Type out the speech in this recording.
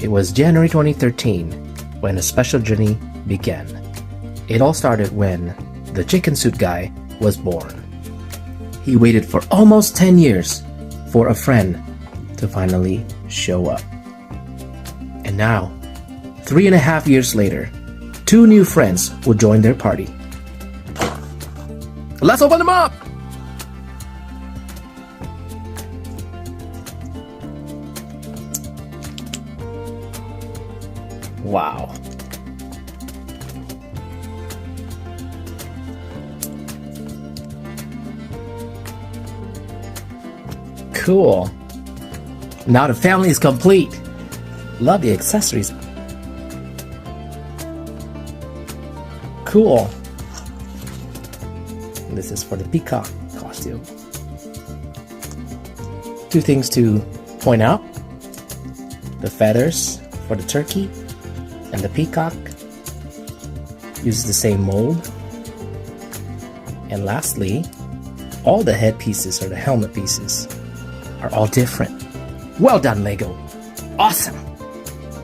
It was January 2013 when a special journey began. It all started when the chicken suit guy was born. He waited for almost 10 years for a friend to finally show up. And now, 3.5 years later, 2 new friends will join their party. Let's open them up! Wow. Cool. Now the family is complete. Love the accessories. Cool. This is for the Peacock costume. 2 things to point out. The feathers for the turkey and the peacock uses the same mold. And lastly, all the head pieces or the helmet pieces are all different. Well done, Lego. Awesome.